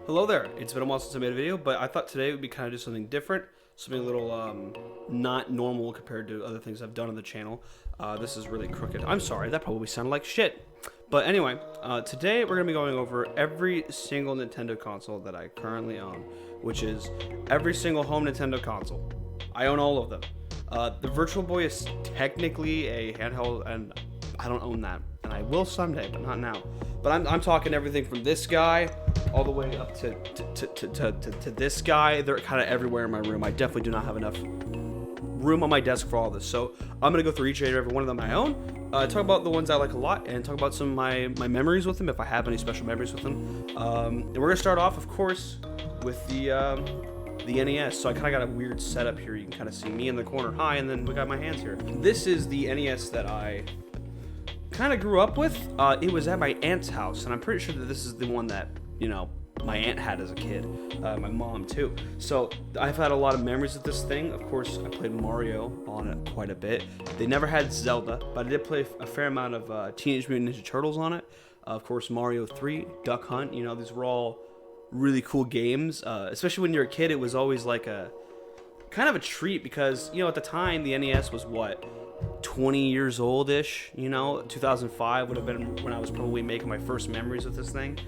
Hello there. It's been a while since I made a video, but I thought today would be kind of do something different, something a little not normal compared to other things I've done on the channel. This is really crooked. I'm sorry, that probably sounded like shit. But anyway, today we're going to be going over every single Nintendo console that I currently own, which is every single home Nintendo console. I own all of them. The Virtual Boy is technically a handheld, and I don't own that. And I will someday, but not now. But I'm talking everything from this guy all the way up to this guy. They're kind of everywhere in my room. I definitely do not have enough room on my desk for all this. So I'm going to go through each and every one of them I own. Talk about the ones I like a lot and talk about some of my memories with them, if I have any special memories with them. And we're going to start off, of course, with the NES. So I kind of got a weird setup here. You can kind of see me in the corner. Hi, and then we got my hands here. This is the NES that I kind of grew up with. It was at my aunt's house, and I'm pretty sure that this is the one that, you know, my aunt had as a kid, my mom too. So I've had a lot of memories of this thing. Of course, I played Mario on it quite a bit. They never had Zelda, but I did play a fair amount of Teenage Mutant Ninja Turtles on it. Of course, Mario 3, Duck Hunt, you know, these were all really cool games. Especially when you're a kid, it was always like a kind of a treat because, you know, at the time, the NES was what? 20 years old-ish, you know. 2005 would have been when I was probably making my first memories with this thing.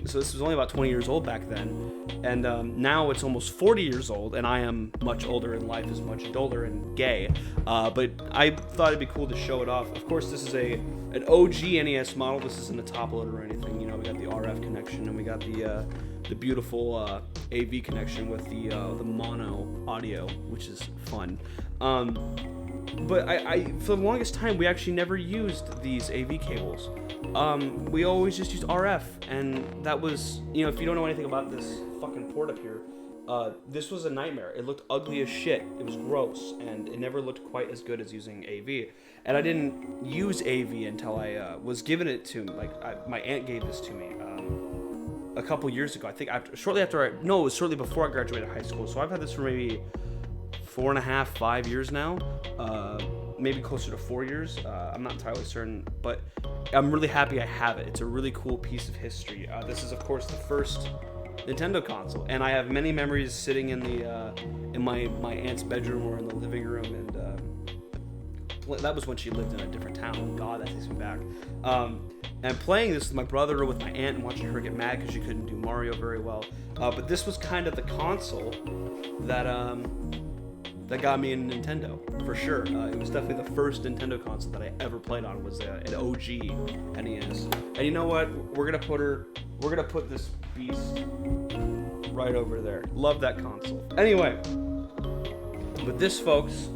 So this was only about 20 years old back then, and now it's almost 40 years old, and I am much older, and life is much duller and gay. But I thought it'd be cool to show it off. Of course, this is an OG NES model. This isn't a top loader or anything. You know, we got the RF connection, and we got the beautiful AV connection with the mono audio, which is fun. But I for the longest time, we actually never used these AV cables. We always just used RF, and that was, you know, if you don't know anything about this fucking port up here, this was a nightmare. It looked ugly as shit. It was gross, and it never looked quite as good as using AV. And I didn't use AV until I was given it to me. Like, my aunt gave this to me a couple years ago. I think shortly before I graduated high school. So I've had this for maybe 4.5, 5 years now, maybe closer to 4 years. I'm not entirely certain, but I'm really happy I have it. It's a really cool piece of history. This is, of course, the first Nintendo console, and I have many memories sitting in my aunt's bedroom or in the living room, and that was when she lived in a different town. God, that takes me back. And playing this with my brother or with my aunt and watching her get mad because she couldn't do Mario very well. But this was kind of the console that got me in Nintendo, for sure. It was definitely the first Nintendo console that I ever played on, was an OG NES. And you know what? We're gonna put this beast right over there. Love that console. Anyway, but this, folks,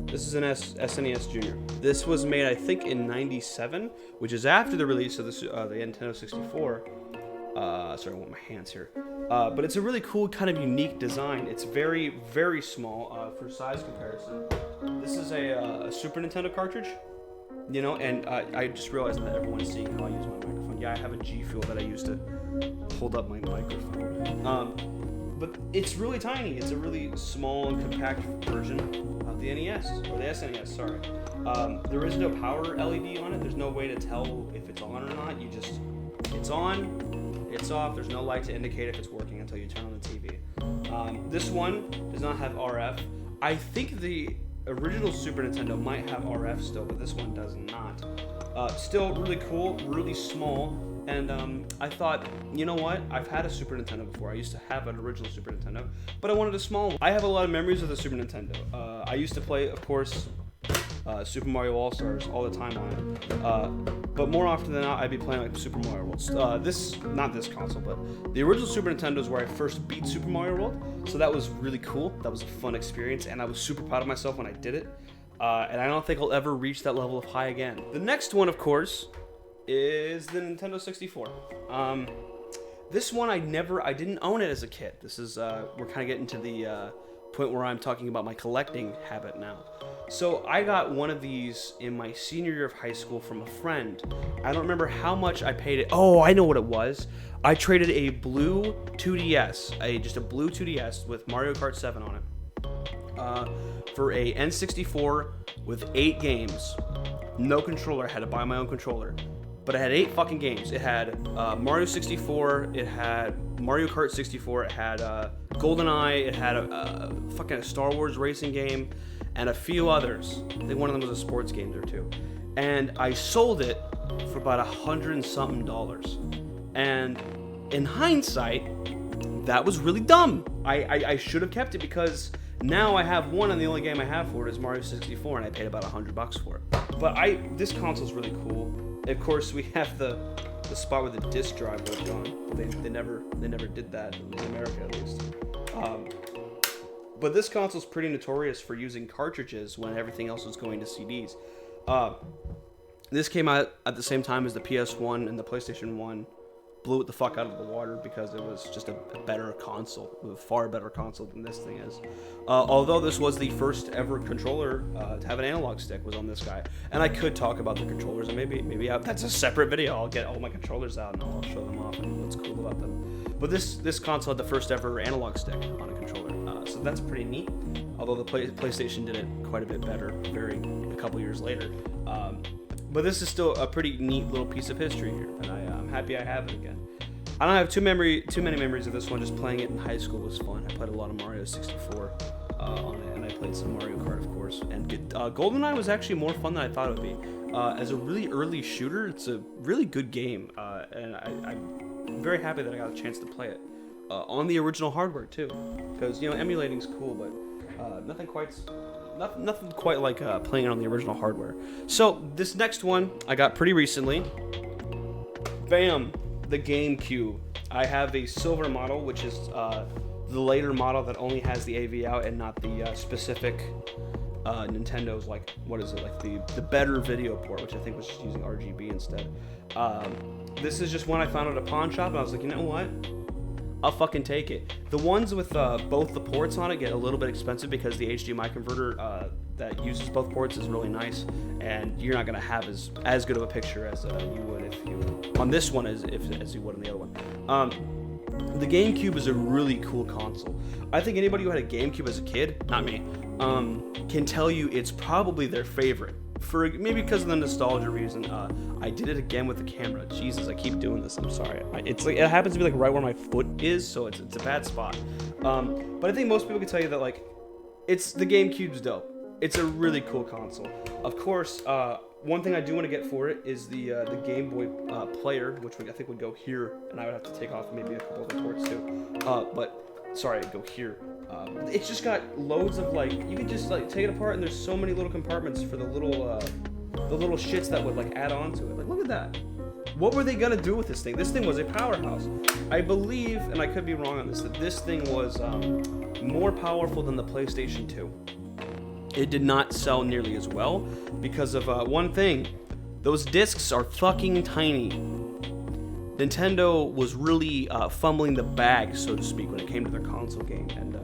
this is an SNES Junior. This was made, I think, in '97, which is after the release of the Nintendo 64. Sorry, I want my hands here. But it's a really cool, kind of unique design. It's very, very small for size comparison. This is a Super Nintendo cartridge, you know, and I just realized that everyone's seeing how I use my microphone. Yeah, I have a G Fuel that I use to hold up my microphone. But it's really tiny. It's a really small and compact version of the NES, or the SNES, sorry. There is no power LED on it. There's no way to tell if it's on or not. It's on, it's off. There's no light to indicate if it's working until you turn on the TV. This one does not have RF. I think the original Super Nintendo might have RF still, but this one does not. Still really cool, really small, and I thought, you know what? I've had a Super Nintendo before. I used to have an original Super Nintendo, but I wanted a small one. I have a lot of memories of the Super Nintendo. I used to play, of course, Super Mario All-Stars all the time on it. But more often than not, I'd be playing like Super Mario World. Not this console, but the original Super Nintendo is where I first beat Super Mario World. So that was really cool. That was a fun experience, and I was super proud of myself when I did it. And I don't think I'll ever reach that level of high again. The next one, of course, is the Nintendo 64. This one I didn't own it as a kid. This is, we're kind of getting to the point where I'm talking about my collecting habit now. So I got one of these in my senior year of high school from a friend. I don't remember how much I paid it. Oh, I know what it was. I traded a blue 2DS, just a blue 2DS with Mario Kart 7 on it, for a N64 with 8 games. No controller. I had to buy my own controller. but it had 8 fucking games. It had Mario 64, it had Mario Kart 64, it had GoldenEye, it had a fucking Star Wars racing game, and a few others. I think one of them was a sports game or two. And I sold it for about $100 and something. And in hindsight, that was really dumb. I should have kept it, because now I have one, and the only game I have for it is Mario 64, and I paid about $100 for it. But this console's really cool. Of course, we have the spot where the disc drive was gone. They never did that in America, at least. But this console's pretty notorious for using cartridges when everything else was going to CDs. This came out at the same time as the PS1, and the PlayStation 1 blew it the fuck out of the water because it was just a better console, a far better console than this thing is. Although this was the first ever controller to have an analog stick, was on this guy. And I could talk about the controllers, and maybe that's a separate video. I'll get all my controllers out and I'll show them off and what's cool about them. But this console had the first ever analog stick on a controller, so that's pretty neat. Although the PlayStation did it quite a bit better, a couple years later. But this is still a pretty neat little piece of history here, and I'm happy I have it again. I don't have too many memories of this one. Just playing it in high school was fun. I played a lot of Mario 64 on it, and I played some Mario Kart, of course. And GoldenEye was actually more fun than I thought it would be. As a really early shooter, it's a really good game, and I'm very happy that I got a chance to play it on the original hardware too. Because emulating's cool, but nothing quite like playing it on the original hardware. So this next one I got pretty recently. Bam, the GameCube. I have a silver model, which is the later model that only has the AV out and not the specific Nintendo's, like, what is it, like the better video port, which I think was just using RGB instead. This is just one I found at a pawn shop, and I was like, you know what? I'll fucking take it. The ones with both the ports on it get a little bit expensive because the HDMI converter that uses both ports is really nice, and you're not gonna have as good of a picture as you would if you on this one as you would on the other one. The GameCube is a really cool console. I think anybody who had a GameCube as a kid, not me, can tell you it's probably their favorite. For maybe because of the nostalgia reason. I did it again with the camera. Jesus, I keep doing this. I'm sorry. It's like it happens to be like right where my foot is, so it's a bad spot. But I think most people can tell you that like it's the GameCube's dope. It's a really cool console. Of course, one thing I do want to get for it is the Game Boy player, which I think would go here, and I would have to take off maybe a couple of the ports too. But sorry, I'd go here. It's just got loads of like you can just like take it apart, and there's so many little compartments for the little shits that would like add on to it. Like look at that. What were they gonna do with this thing? This thing was a powerhouse. I believe, and I could be wrong on this, that this thing was more powerful than the PlayStation 2. It did not sell nearly as well because of one thing. Those discs are fucking tiny. Nintendo was really fumbling the bag, so to speak, when it came to their console game, and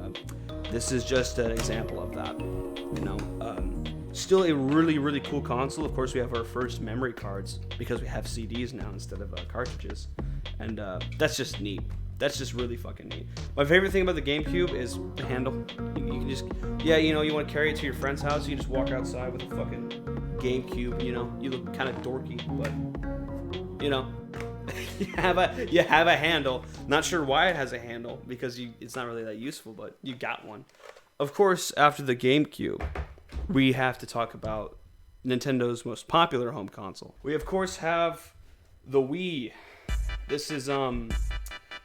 this is just an example of that. Still a really, really cool console. Of course, we have our first memory cards because we have CDs now instead of cartridges, and that's just neat. That's just really fucking neat. My favorite thing about the GameCube is the handle. You can just, you want to carry it to your friend's house, you just walk outside with a fucking GameCube, you look kind of dorky, but, you have a handle. Not sure why it has a handle, because it's not really that useful, but you got one. Of course, after the GameCube, we have to talk about Nintendo's most popular home console. We, of course, have the Wii. This is a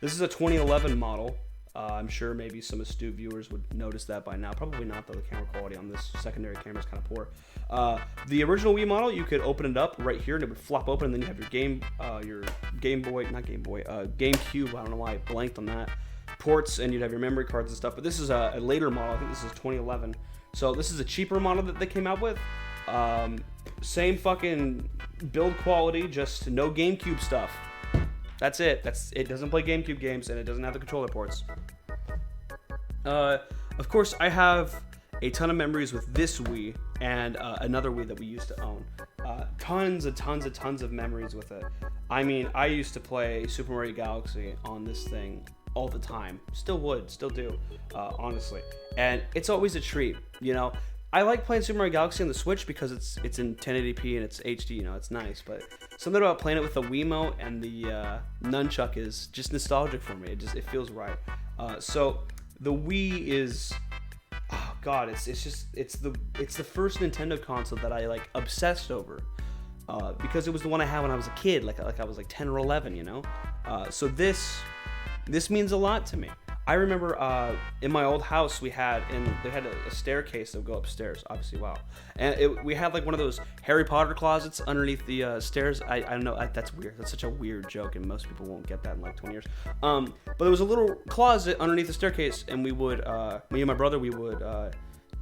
2011 model. I'm sure maybe some astute viewers would notice that by now. Probably not, though. The camera quality on this secondary camera is kind of poor. The original Wii model, you could open it up right here, and it would flop open, and then you have your GameCube. I don't know why I blanked on that. Ports, and you'd have your memory cards and stuff. But this is a later model. I think this is 2011. So this is a cheaper model that they came out with. Same fucking build quality, just no GameCube stuff. That's it. It doesn't play GameCube games, and it doesn't have the controller ports. Of course, I have a ton of memories with this Wii and another Wii that we used to own. Tons of memories with it. I mean, I used to play Super Mario Galaxy on this thing all the time. Still do, honestly. And it's always a treat, I like playing Super Mario Galaxy on the Switch because it's in 1080p and it's HD. You know, it's nice. But something about playing it with the Wiimote and the nunchuck is just nostalgic for me. It feels right. So the Wii is, oh god, it's the first Nintendo console that I like obsessed over. Because it was the one I had when I was a kid, like I was like 10 or 11, you know. So this means a lot to me. I remember in my old house they had a staircase that would go upstairs. Obviously, wow. And we had like one of those Harry Potter closets underneath the stairs. I don't know. That's weird. That's such a weird joke, and most people won't get that in like 20 years. But there was a little closet underneath the staircase, and we would, me and my brother, we would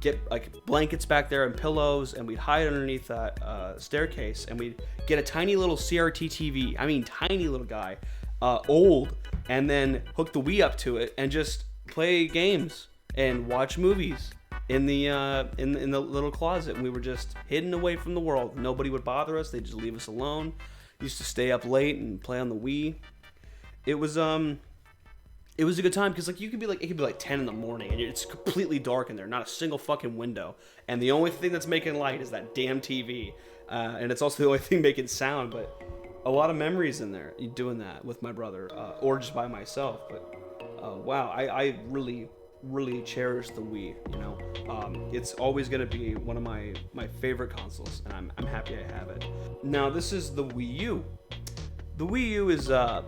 get like blankets back there and pillows, and we'd hide underneath that staircase, and we'd get a tiny little CRT TV. I mean, tiny little guy, old. And then hook the Wii up to it and just play games and watch movies in the little closet. And we were just hidden away from the world. Nobody would bother us. They'd just leave us alone. Used to stay up late and play on the Wii. It was a good time because like it could be like 10 in the morning and it's completely dark in there, not a single fucking window, and the only thing that's making light is that damn TV, and it's also the only thing making sound, but. A lot of memories in there doing that with my brother or just by myself, but wow, I really cherish the Wii, you know. It's always going to be one of my favorite consoles, and I'm happy I have it. Now this is the Wii U. The Wii U is I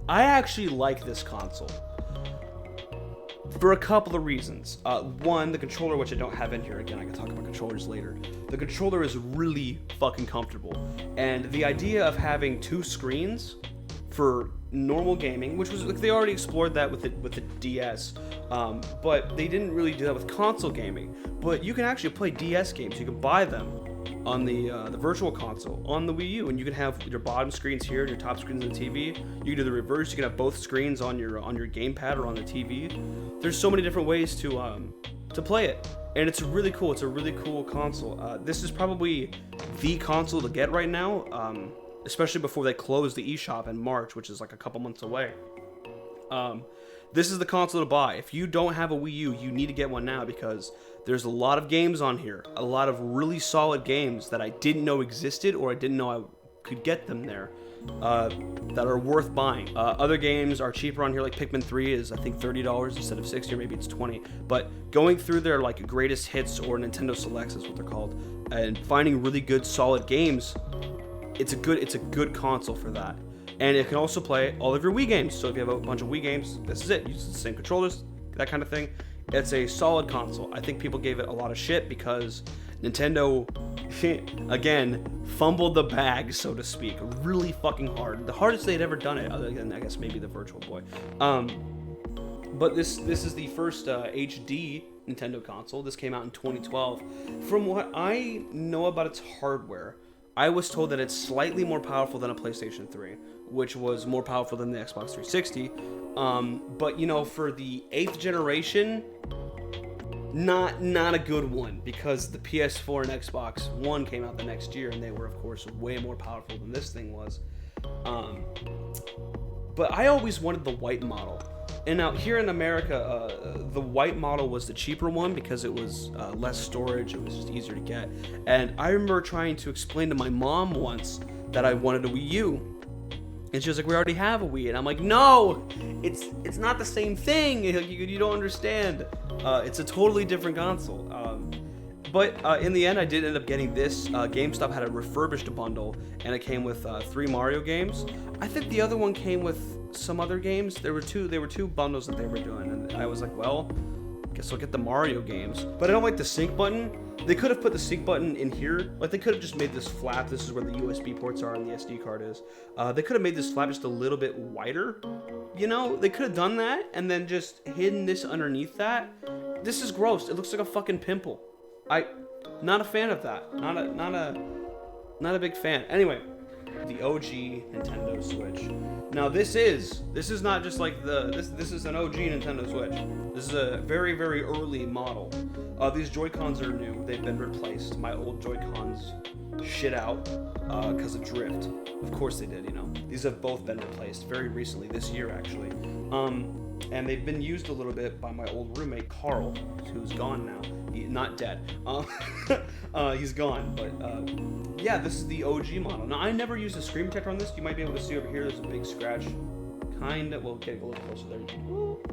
actually like this console for a couple of reasons. One, the controller, which I don't have in here. Again, I can talk about controllers later. The controller is really fucking comfortable. And the idea of having two screens for normal gaming, which was like they already explored that with the DS, but they didn't really do that with console gaming. But you can actually play DS games. You can buy them on the virtual console on the Wii U, and you can have your bottom screens here and your top screens on the TV. You can do the reverse. You can have both screens on your gamepad or on the TV. There's so many different ways to play it, and it's really cool. It's a really cool console. This is probably the console to get right now, especially before they close the eShop in March, which is like a couple months away. This is the console to buy. If you don't have a Wii U, you need to get one now because there's a lot of games on here, a lot of really solid games that I didn't know existed or I didn't know I could get them there, that are worth buying. Other games are cheaper on here, like Pikmin 3 is I think $30 instead of $60, or maybe it's $20. But going through their like greatest hits or Nintendo Selects is what they're called, and finding really good solid games, it's a good console for that. And it can also play all of your Wii games. So if you have a bunch of Wii games, this is it. Use the same controllers, that kind of thing. It's a solid console. I think people gave it a lot of shit because Nintendo, again, fumbled the bag, so to speak, really fucking hard. The hardest they'd ever done it, other than I guess maybe the Virtual Boy. But this is the first HD Nintendo console. This came out in 2012. From what I know about its hardware, I was told that it's slightly more powerful than a PlayStation 3, which was more powerful than the Xbox 360. But you know, for the 8th generation, not a good one, because the PS4 and Xbox One came out the next year, and they were of course way more powerful than this thing was. But I always wanted the white model. And now here in America, the white model was the cheaper one because it was less storage, it was just easier to get. And I remember trying to explain to my mom once that I wanted a Wii U. And she was like, we already have a Wii. And I'm like, no, it's not the same thing. You don't understand. It's a totally different console. But in the end, I did end up getting this. GameStop had a refurbished bundle, and it came with 3 Mario games. I think the other one came with some other games. There were two bundles that they were doing, and I was like, well, guess I'll get the Mario games. But I don't like the sync button. They could have put the sync button in here. Like, they could have just made this flap. This is where the USB ports are and the SD card is. They could have made this flap just a little bit wider. You know, they could have done that and then just hidden this underneath that. This is gross. It looks like a fucking pimple. Not a fan of that. Not a big fan. Anyway, the OG Nintendo Switch. Now this is not just like this is an OG Nintendo Switch. This is a very, very early model. These Joy-Cons are new. They've been replaced. My old Joy-Cons shit out because of drift. Of course they did, you know. These have both been replaced very recently, this year actually. And they've been used a little bit by my old roommate, Carl, who's gone now. Not dead. He's gone, but yeah, this is the OG model. Now, I never used a screen protector on this. You might be able to see over here, there's a big scratch. Kinda, well, getting a little closer there.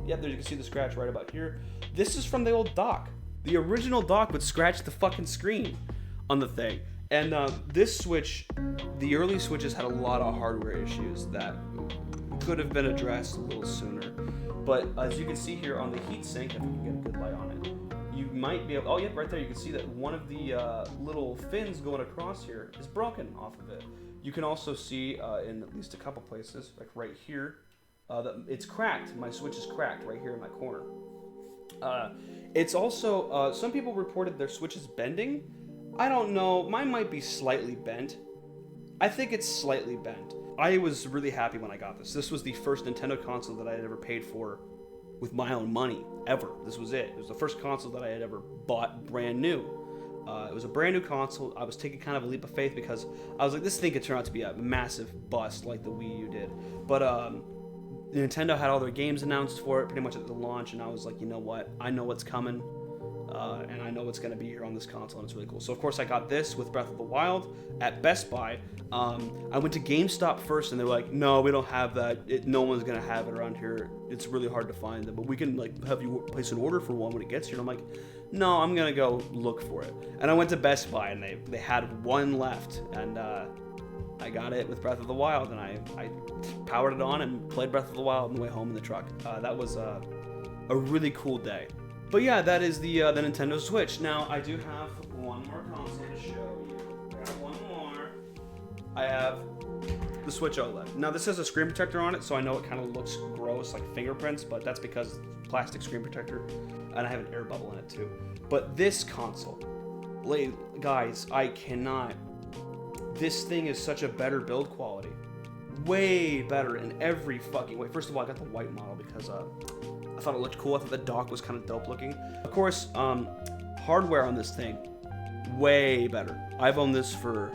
Yep, there you can see the scratch right about here. This is from the old dock. The original dock would scratch the fucking screen on the thing. And this switch, the early switches had a lot of hardware issues that could have been addressed a little sooner. But as you can see here on the heatsink, if we can get a good light on it, you might be able, oh yeah, right there, you can see that one of the little fins going across here is broken off of it. You can also see in at least a couple places, like right here, that it's cracked. My switch is cracked right here in my corner. It's also, some people reported their switch is bending. I don't know, mine might be slightly bent. I think it's slightly bent. I was really happy when I got this. This was the first Nintendo console that I had ever paid for with my own money, ever. This was it. It was the first console that I had ever bought brand new. It was a brand new console. I was taking kind of a leap of faith because I was like, this thing could turn out to be a massive bust like the Wii U did. But Nintendo had all their games announced for it pretty much at the launch, and I was like, you know what? I know what's coming. And I know what's going to be here on this console, and it's really cool. So, of course, I got this with Breath of the Wild at Best Buy. I went to GameStop first, and they were like, no, we don't have that. No one's going to have it around here. It's really hard to find them, but we can like have you place an order for one when it gets here. And I'm like, no, I'm going to go look for it. And I went to Best Buy, and they had one left, and I got it with Breath of the Wild, and I powered it on and played Breath of the Wild on the way home in the truck. That was a really cool day. But yeah, that is the Nintendo Switch. Now, I do have one more console to show you. I got one more. I have the Switch OLED. Now, this has a screen protector on it, so I know it kind of looks gross, like fingerprints, but that's because it's a plastic screen protector, and I have an air bubble in it too. But this console, guys, I cannot. This thing is such a better build quality. Way better in every fucking way. First of all, I got the white model because I thought it looked cool. I thought the dock was kind of dope looking. Of course, hardware on this thing, way better. I've owned this for,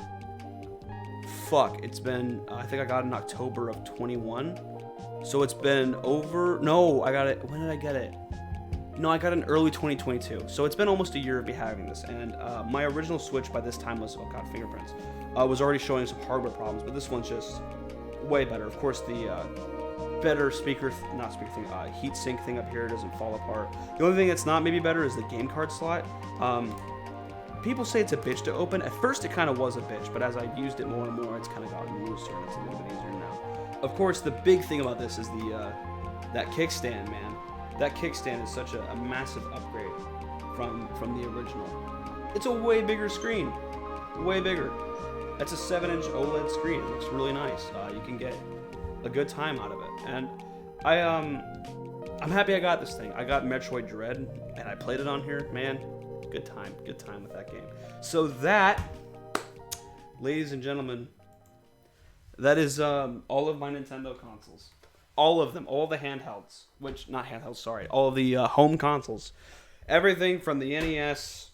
it's been, I think I got it in October of 21. So it's been over, no, I got it, when did I get it? No, I got it in early 2022. So it's been almost a year of me having this. And my original Switch by this time was, oh god, fingerprints. Was already showing some hardware problems, but this one's just way better. Of course, the better heat sink thing up here doesn't fall apart. The only thing that's not maybe better is the game card slot. People say it's a bitch to open. At first it kind of was a bitch, but as I've used it more and more, it's kind of gotten looser and it's a little bit easier now. Of course, the big thing about this is that kickstand, man. That kickstand is such a massive upgrade from the original. It's a way bigger screen, way bigger. That's a 7-inch OLED screen. It looks really nice. You can get a good time out of it, and I'm happy I got this thing. I got Metroid Dread, and I played it on here. Man, good time with that game. So that, ladies and gentlemen, that is all of my Nintendo consoles, all of them, all the handhelds, all the home consoles, everything from the NES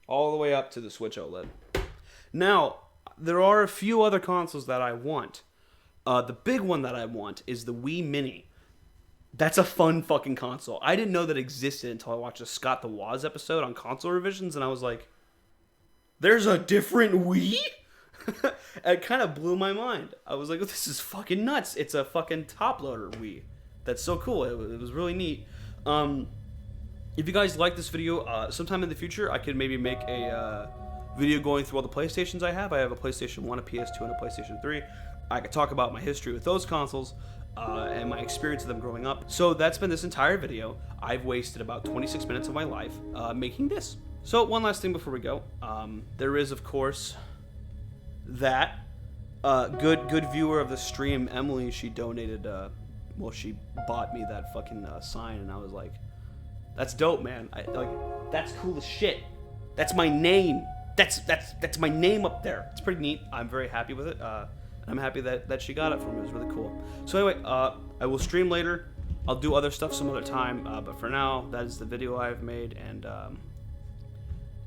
all the way up to the Switch OLED. Now, there are a few other consoles that I want. The big one that I want is the Wii Mini. That's a fun fucking console. I didn't know that existed until I watched a Scott the Woz episode on console revisions, and I was like, there's a different Wii? It kind of blew my mind. I was like, oh, this is fucking nuts. It's a fucking top loader Wii. That's so cool. It was really neat. If you guys like this video, sometime in the future, I could maybe make a video going through all the PlayStations I have. I have a PlayStation 1, a PS2, and a PlayStation 3. I could talk about my history with those consoles and my experience of them growing up. So that's been this entire video. I've wasted about 26 minutes of my life making this. So one last thing before we go. There is, of course, that good viewer of the stream, Emily. She donated, she bought me that fucking sign, and I was like, that's dope, man. That's cool as shit. That's my name. That's my name up there. It's pretty neat. I'm very happy with it. I'm happy that she got it for me. It was really cool. So anyway, I will stream later. I'll do other stuff some other time. But for now, that is the video I've made. And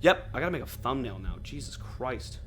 Yep, I gotta make a thumbnail now. Jesus Christ.